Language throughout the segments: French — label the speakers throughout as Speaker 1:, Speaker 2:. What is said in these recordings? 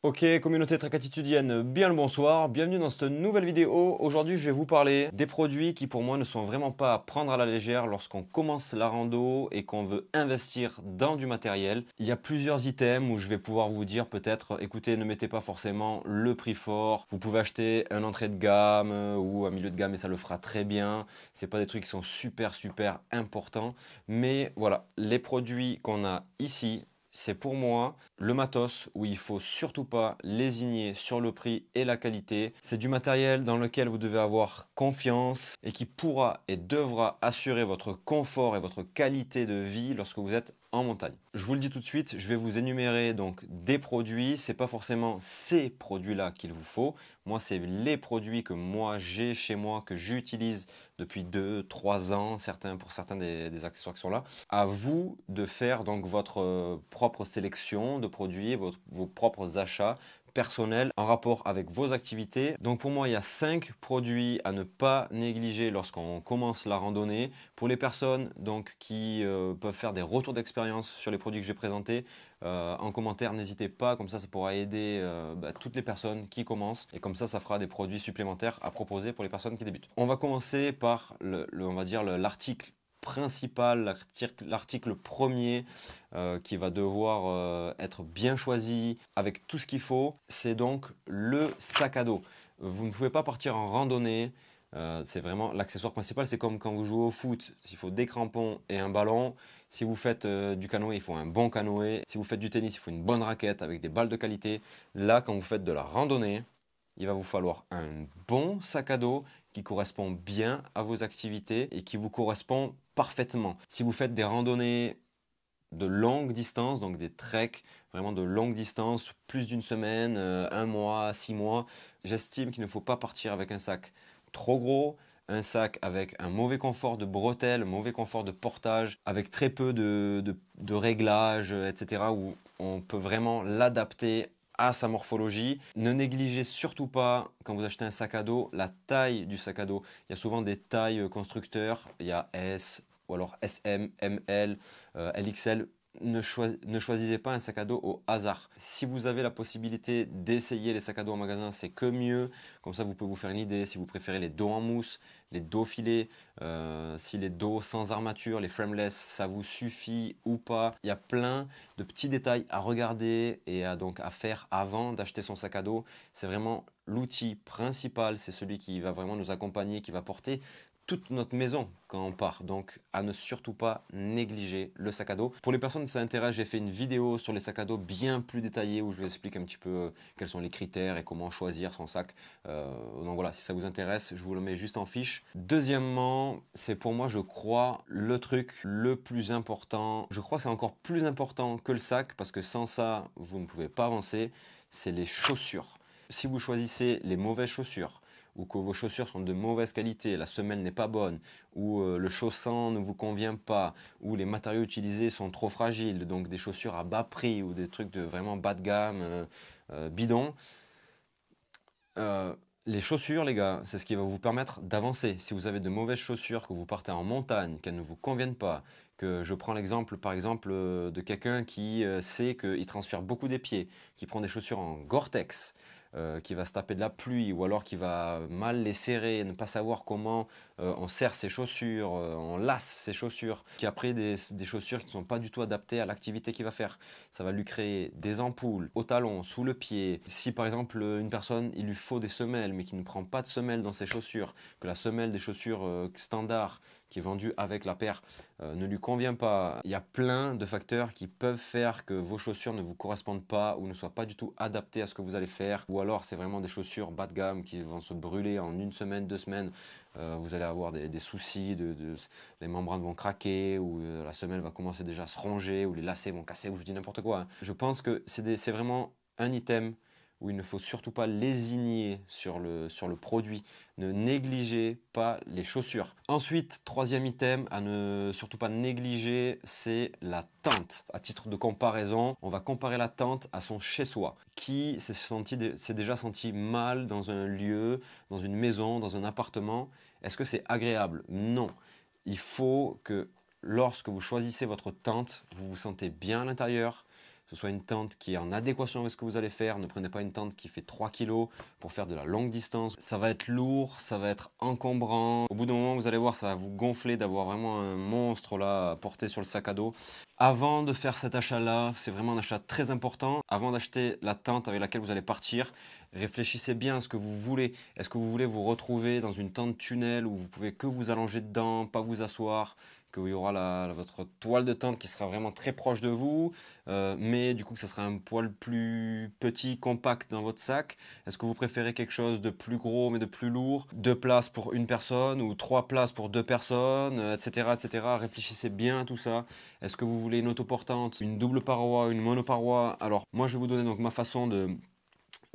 Speaker 1: Ok, communauté tracatitudienne, bien le bonsoir, bienvenue dans cette nouvelle vidéo. Aujourd'hui, je vais vous parler des produits qui pour moi ne sont vraiment pas à prendre à la légère lorsqu'on commence la rando et qu'on veut investir dans du matériel. Il y a plusieurs items où je vais pouvoir vous dire peut-être, écoutez, ne mettez pas forcément le prix fort. Vous pouvez acheter un entrée de gamme ou un milieu de gamme et ça le fera très bien. C'est pas des trucs qui sont super importants, mais voilà, les produits qu'on a ici, c'est pour moi le matos où il faut surtout pas lésigner sur le prix et la qualité. C'est du matériel dans lequel vous devez avoir confiance et qui pourra et devra assurer votre confort et votre qualité de vie lorsque vous êtes en montagne. Je vous le dis tout de suite, je vais vous énumérer donc des produits. C'est pas forcément ces produits-là qu'il vous faut. Moi, c'est les produits que moi j'ai chez moi, que j'utilise depuis 2, 3 ans, pour certains des accessoires qui sont là. À vous de faire donc votre propre sélection de produits, vos propres achats personnels en rapport avec vos activités. Donc pour moi, il y a 5 produits à ne pas négliger lorsqu'on commence la randonnée. Pour les personnes donc qui peuvent faire des retours d'expérience sur les produits que j'ai présentés, en commentaire, n'hésitez pas, comme ça pourra aider toutes les personnes qui commencent et comme ça fera des produits supplémentaires à proposer pour les personnes qui débutent. On va commencer par on va dire l'article principal, l'article premier qui va devoir être bien choisi avec tout ce qu'il faut, c'est donc le sac à dos. Vous ne pouvez pas partir en randonnée, c'est vraiment l'accessoire principal. C'est comme quand vous jouez au foot, il faut des crampons et un ballon. Si vous faites du canoë, il faut un bon canoë. Si vous faites du tennis, il faut une bonne raquette avec des balles de qualité. Là, quand vous faites de la randonnée, il va vous falloir un bon sac à dos qui correspond bien à vos activités et qui vous correspond parfaitement. Si vous faites des randonnées de longue distance, donc des treks vraiment de longue distance, plus d'une semaine, un mois, 6 mois, j'estime qu'il ne faut pas partir avec un sac trop gros, un sac avec un mauvais confort de bretelles, mauvais confort de portage, avec très peu de réglages, etc., où on peut vraiment l'adapter à sa morphologie. Ne négligez surtout pas, quand vous achetez un sac à dos, la taille du sac à dos. Il y a souvent des tailles constructeurs, il y a S ou alors SM, ML, LXL. Ne choisissez pas un sac à dos au hasard. Si vous avez la possibilité d'essayer les sacs à dos en magasin, c'est que mieux. Comme ça, vous pouvez vous faire une idée si vous préférez les dos en mousse, les dos filés, si les dos sans armature, les frameless, ça vous suffit ou pas. Il y a plein de petits détails à regarder et donc à faire avant d'acheter son sac à dos. C'est vraiment l'outil principal, c'est celui qui va vraiment nous accompagner, qui va porter toute notre maison quand on part. Donc à ne surtout pas négliger le sac à dos. Pour les personnes qui s'intéressent, j'ai fait une vidéo sur les sacs à dos bien plus détaillée où je vous explique un petit peu quels sont les critères et comment choisir son sac. Donc voilà, si ça vous intéresse, je vous le mets juste en fiche. Deuxièmement, c'est pour moi, je crois, le truc le plus important. Je crois que c'est encore plus important que le sac parce que sans ça, vous ne pouvez pas avancer. C'est les chaussures. Si vous choisissez les mauvaises chaussures, ou que vos chaussures sont de mauvaise qualité, la semelle n'est pas bonne, ou le chaussant ne vous convient pas, ou les matériaux utilisés sont trop fragiles, donc des chaussures à bas prix ou des trucs de vraiment bas de gamme, bidon. Les chaussures, les gars, c'est ce qui va vous permettre d'avancer. Si vous avez de mauvaises chaussures, que vous partez en montagne, qu'elles ne vous conviennent pas, que je prends l'exemple, par exemple, de quelqu'un qui sait qu'il transpire beaucoup des pieds, qui prend des chaussures en Gore-Tex, qui va se taper de la pluie, ou alors qui va mal les serrer, ne pas savoir comment on serre ses chaussures, on lasse ses chaussures, qui a pris des chaussures qui ne sont pas du tout adaptées à l'activité qu'il va faire. Ça va lui créer des ampoules au talon, sous le pied. Si par exemple une personne, il lui faut des semelles, mais qui ne prend pas de semelles dans ses chaussures, que la semelle des chaussures standard qui est vendue avec la paire ne lui convient pas. Il y a plein de facteurs qui peuvent faire que vos chaussures ne vous correspondent pas ou ne soient pas du tout adaptées à ce que vous allez faire. Ou alors c'est vraiment des chaussures bas de gamme qui vont se brûler en 1 semaine, 2 semaines. Vous allez avoir des soucis, les membranes vont craquer ou la semelle va commencer déjà à se ronger ou les lacets vont casser ou je dis n'importe quoi. Je pense que c'est vraiment un item où il ne faut surtout pas lésigner sur le produit. Ne négligez pas les chaussures. Ensuite, troisième item à ne surtout pas négliger, c'est la tente. À titre de comparaison, on va comparer la tente à son chez-soi. Qui s'est déjà senti mal dans un lieu, dans une maison, dans un appartement? Est-ce que c'est agréable? Non. Il faut que lorsque vous choisissez votre tente, vous vous sentez bien à l'intérieur, ce soit une tente qui est en adéquation avec ce que vous allez faire. Ne prenez pas une tente qui fait 3 kg pour faire de la longue distance. Ça va être lourd, ça va être encombrant. Au bout d'un moment, vous allez voir, ça va vous gonfler d'avoir vraiment un monstre là à porter sur le sac à dos. Avant de faire cet achat-là, c'est vraiment un achat très important. Avant d'acheter la tente avec laquelle vous allez partir, réfléchissez bien à ce que vous voulez. Est-ce que vous voulez vous retrouver dans une tente tunnel où vous pouvez que vous allonger dedans, pas vous asseoir, qu'il y aura votre toile de tente qui sera vraiment très proche de vous, mais du coup que ça sera un poil plus petit, compact dans votre sac. Est-ce que vous préférez quelque chose de plus gros mais de plus lourd, 2 places pour une personne ou 3 places pour 2 personnes, etc., etc. Réfléchissez bien à tout ça. Est-ce que vous voulez une autoportante, une double paroi, une monoparoi? Alors moi je vais vous donner donc ma façon de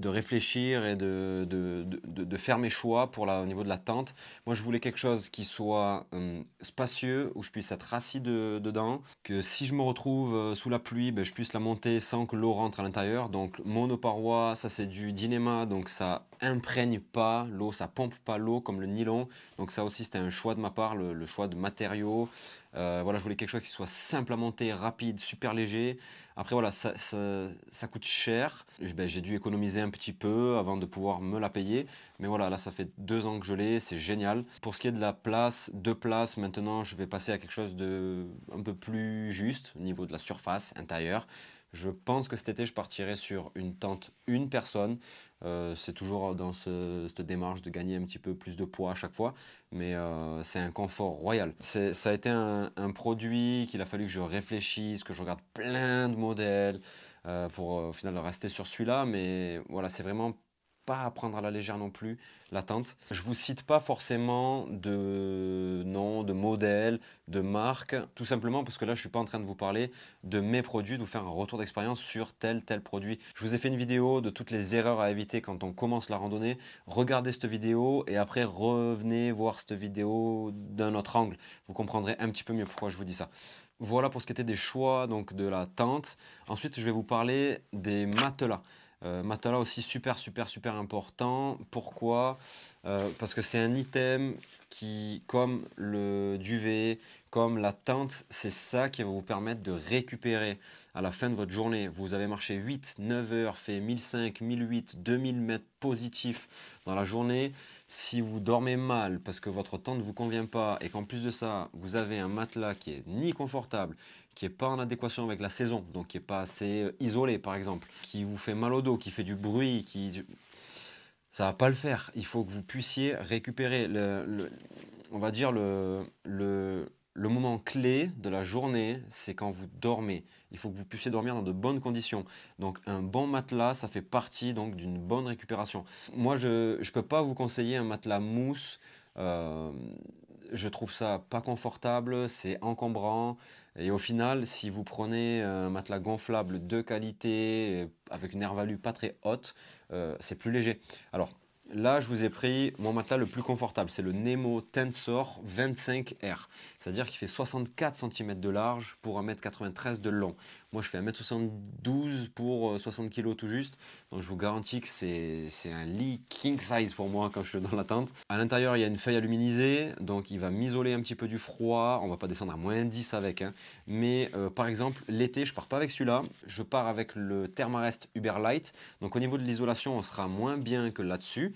Speaker 1: réfléchir et de faire mes choix pour au niveau de la tente. Moi, je voulais quelque chose qui soit spacieux, où je puisse être assis dedans, que si je me retrouve sous la pluie, ben, je puisse la monter sans que l'eau rentre à l'intérieur. Donc, monoparoi, ça c'est du Dyneema, donc ça imprègne pas l'eau, ça pompe pas l'eau comme le nylon. Donc ça aussi, c'était un choix de ma part, le choix de matériaux. Voilà, je voulais quelque chose qui soit simple à monter, rapide, super léger. Après, voilà, ça coûte cher. Ben, j'ai dû économiser un petit peu avant de pouvoir me la payer. Mais voilà, là, ça fait 2 ans que je l'ai, c'est génial. Pour ce qui est de la place, 2 places, maintenant, je vais passer à quelque chose de un peu plus juste au niveau de la surface intérieure. Je pense que cet été, je partirai sur une tente, une personne. C'est toujours dans cette démarche de gagner un petit peu plus de poids à chaque fois, mais c'est un confort royal. Ça a été un produit qu'il a fallu que je réfléchisse, que je regarde plein de modèles pour au final rester sur celui-là, mais voilà, c'est vraiment pas à prendre à la légère non plus, l'attente. Je vous cite pas forcément de nom, de modèle, de marque, tout simplement parce que là je suis pas en train de vous parler de mes produits, de vous faire un retour d'expérience sur tel produit. Je vous ai fait une vidéo de toutes les erreurs à éviter quand on commence la randonnée. Regardez cette vidéo et après revenez voir cette vidéo d'un autre angle. Vous comprendrez un petit peu mieux pourquoi je vous dis ça. Voilà pour ce qui était des choix donc de la tente. Ensuite je vais vous parler des matelas. Matelas aussi super important. Pourquoi? Parce que c'est un item qui, comme le duvet, comme la tente, c'est ça qui va vous permettre de récupérer à la fin de votre journée. Vous avez marché 8-9 heures, fait 1500, 1008, 2000 mètres positifs dans la journée. Si vous dormez mal parce que votre tente ne vous convient pas et qu'en plus de ça, vous avez un matelas qui est ni confortable, qui n'est pas en adéquation avec la saison, donc qui n'est pas assez isolé par exemple, qui vous fait mal au dos, qui fait du bruit, ça va pas le faire. Il faut que vous puissiez récupérer on va dire le moment clé de la journée, c'est quand vous dormez. Il faut que vous puissiez dormir dans de bonnes conditions. Donc un bon matelas, ça fait partie donc d'une bonne récupération. Moi, je ne peux pas vous conseiller un matelas mousse. Euh, je trouve ça pas confortable, c'est encombrant. Et au final, si vous prenez un matelas gonflable de qualité, avec une air-value pas très haute, c'est plus léger. Alors là, je vous ai pris mon matelas le plus confortable. C'est le Nemo Tensor 25R. C'est-à-dire qu'il fait 64 cm de large pour 1,93 m de long. Moi, je fais 1,72 m pour 60 kg tout juste. Donc, je vous garantis que c'est un lit king size pour moi quand je suis dans la tente. À l'intérieur, il y a une feuille aluminisée. Donc, il va m'isoler un petit peu du froid. On ne va pas descendre à -10 avec. Hein. Mais par exemple, l'été, je pars pas avec celui-là. Je pars avec le Thermarest Uberlight. Donc, au niveau de l'isolation, on sera moins bien que là-dessus.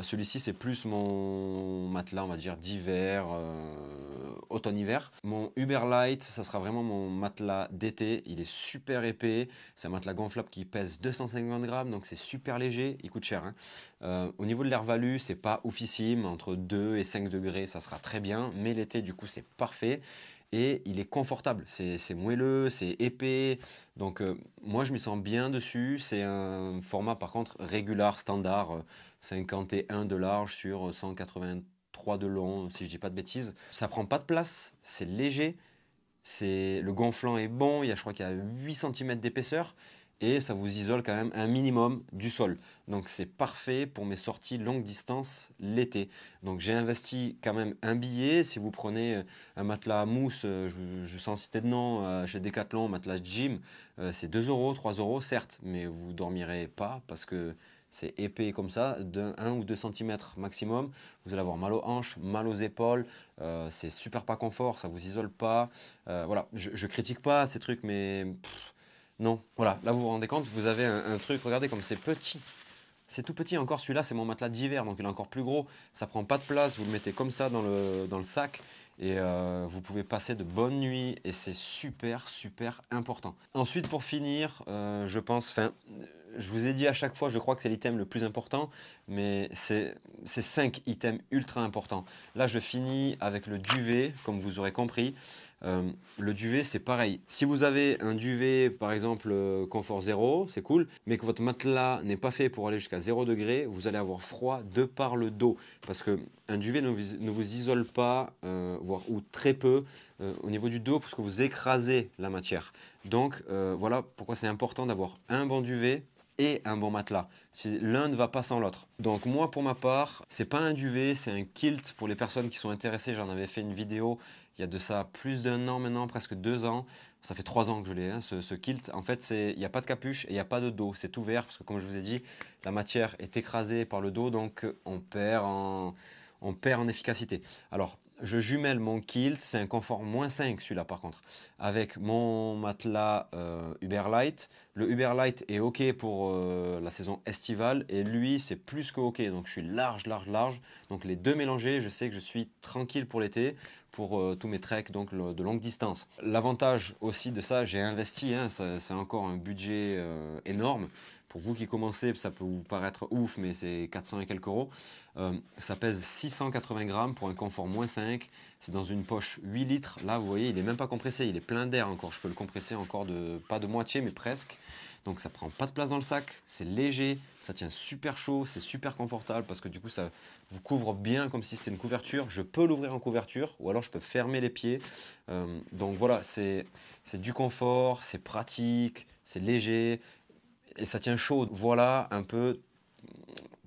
Speaker 1: Celui-ci, c'est plus mon matelas, on va dire, d'hiver, automne-hiver. Mon Uberlight, ça sera vraiment mon matelas d'été. Il est super épais. C'est un matelas gonflable qui pèse 250 grammes, donc c'est super léger. Il coûte cher. Hein. Au niveau de l'air-value, c'est pas oufissime. Entre 2 et 5 degrés, ça sera très bien. Mais l'été, du coup, c'est parfait. Et il est confortable, c'est moelleux, c'est épais, donc moi je m'y sens bien dessus. C'est un format par contre régular, standard, 51 de large sur 183 de long, si je dis pas de bêtises. Ça prend pas de place, c'est léger, le gonflant est bon, je crois qu'il y a 8 cm d'épaisseur et ça vous isole quand même un minimum du sol. Donc c'est parfait pour mes sorties longue distance l'été. Donc j'ai investi quand même un billet. Si vous prenez un matelas à mousse, je sens citer de nom, chez Decathlon, matelas gym, c'est 2 euros, 3 euros certes, mais vous dormirez pas parce que c'est épais comme ça, de 1 ou 2 cm maximum. Vous allez avoir mal aux hanches, mal aux épaules. C'est super pas confort, ça vous isole pas. Voilà, je critique pas ces trucs, mais Non. Voilà, là vous vous rendez compte, vous avez un truc, regardez comme c'est petit. C'est tout petit encore, celui-là c'est mon matelas d'hiver, donc il est encore plus gros. Ça prend pas de place, vous le mettez comme ça dans le sac et vous pouvez passer de bonnes nuits et c'est super important. Ensuite pour finir, je pense, je vous ai dit à chaque fois, je crois que c'est l'item le plus important, mais c'est 5 items ultra importants. Là je finis avec le duvet, comme vous aurez compris. Le duvet c'est pareil, si vous avez un duvet par exemple confort 0, c'est cool, mais que votre matelas n'est pas fait pour aller jusqu'à 0 degré, vous allez avoir froid de par le dos, parce qu'un duvet ne vous isole pas, voire ou très peu, au niveau du dos, parce que vous écrasez la matière. Donc voilà pourquoi c'est important d'avoir un bon duvet et un bon matelas. Si l'un ne va pas sans l'autre. Donc moi pour ma part, c'est pas un duvet, c'est un kilt. Pour les personnes qui sont intéressées, j'en avais fait une vidéo il y a de ça plus d'1 an maintenant, presque 2 ans. Ça fait 3 ans que je l'ai, hein, ce kilt. En fait, il n'y a pas de capuche et il n'y a pas de dos. C'est ouvert parce que comme je vous ai dit, la matière est écrasée par le dos, donc on perd en efficacité. Alors, je jumelle mon kilt, c'est un confort -5 celui-là par contre, avec mon matelas Uberlight. Le Uberlight est ok pour la saison estivale et lui c'est plus que ok, donc je suis large. Donc les deux mélangés, je sais que je suis tranquille pour l'été, pour tous mes treks donc de longue distance. L'avantage aussi de ça, j'ai investi, hein, c'est encore un budget énorme. Pour vous qui commencez, ça peut vous paraître ouf, mais c'est 400 et quelques euros. Ça pèse 680 grammes pour un confort -5. C'est dans une poche 8 litres. Là, vous voyez, il n'est même pas compressé. Il est plein d'air encore. Je peux le compresser encore pas de moitié, mais presque. Donc ça prend pas de place dans le sac. C'est léger. Ça tient super chaud. C'est super confortable parce que du coup, ça vous couvre bien comme si c'était une couverture. Je peux l'ouvrir en couverture ou alors je peux fermer les pieds. Donc voilà, c'est du confort, c'est pratique, c'est léger. Et ça tient chaud. Voilà un peu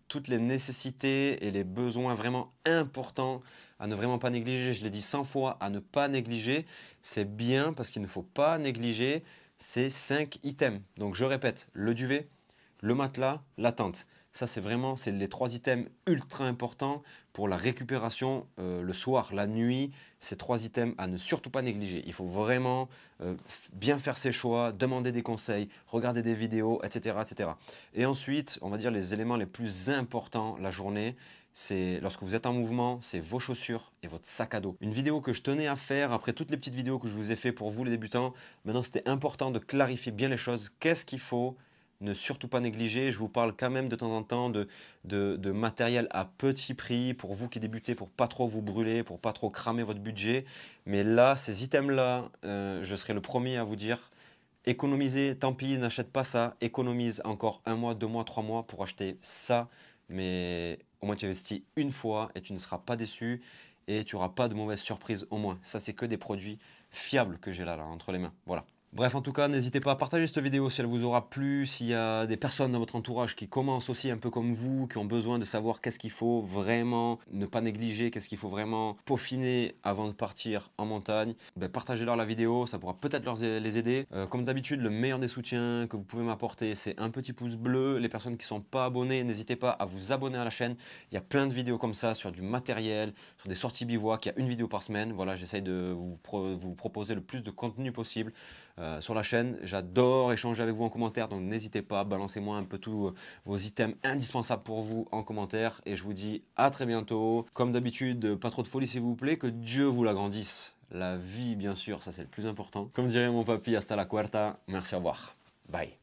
Speaker 1: toutes les nécessités et les besoins vraiment importants à ne vraiment pas négliger. Je l'ai dit 100 fois, à ne pas négliger. C'est bien parce qu'il ne faut pas négliger ces 5 items. Donc je répète, le duvet, le matelas, la tente. Ça, c'est les 3 items ultra importants pour la récupération le soir, la nuit. Ces 3 items à ne surtout pas négliger. Il faut vraiment bien faire ses choix, demander des conseils, regarder des vidéos, etc., etc. Et ensuite, on va dire les éléments les plus importants la journée, c'est lorsque vous êtes en mouvement, c'est vos chaussures et votre sac à dos. Une vidéo que je tenais à faire après toutes les petites vidéos que je vous ai fait pour vous les débutants. Maintenant, c'était important de clarifier bien les choses. Qu'est-ce qu'il faut ne surtout pas négliger? Je vous parle quand même de temps en temps de matériel à petit prix pour vous qui débutez, pour pas trop vous brûler, pour pas trop cramer votre budget. Mais là, ces items-là, je serai le premier à vous dire, économisez, tant pis, n'achète pas ça, économise encore 1 mois, 2 mois, 3 mois pour acheter ça. Mais au moins tu investis une fois et tu ne seras pas déçu et tu n'auras pas de mauvaise surprise au moins. Ça, c'est que des produits fiables que j'ai là entre les mains. Voilà. Bref, en tout cas, n'hésitez pas à partager cette vidéo si elle vous aura plu, s'il y a des personnes dans votre entourage qui commencent aussi un peu comme vous, qui ont besoin de savoir qu'est-ce qu'il faut vraiment ne pas négliger, qu'est-ce qu'il faut vraiment peaufiner avant de partir en montagne, partagez-leur la vidéo, ça pourra peut-être les aider. Comme d'habitude, le meilleur des soutiens que vous pouvez m'apporter, c'est un petit pouce bleu. Les personnes qui ne sont pas abonnées, n'hésitez pas à vous abonner à la chaîne. Il y a plein de vidéos comme ça sur du matériel, sur des sorties bivouac, il y a une vidéo par semaine. Voilà, j'essaye de vous proposer le plus de contenu possible. Sur la chaîne, j'adore échanger avec vous en commentaire, donc n'hésitez pas, balancez-moi un peu tous vos items indispensables pour vous en commentaire et je vous dis à très bientôt. Comme d'habitude, pas trop de folie s'il vous plaît, que Dieu vous l'agrandisse. La vie bien sûr, ça c'est le plus important. Comme dirait mon papy, hasta la cuarta, merci, au revoir, bye.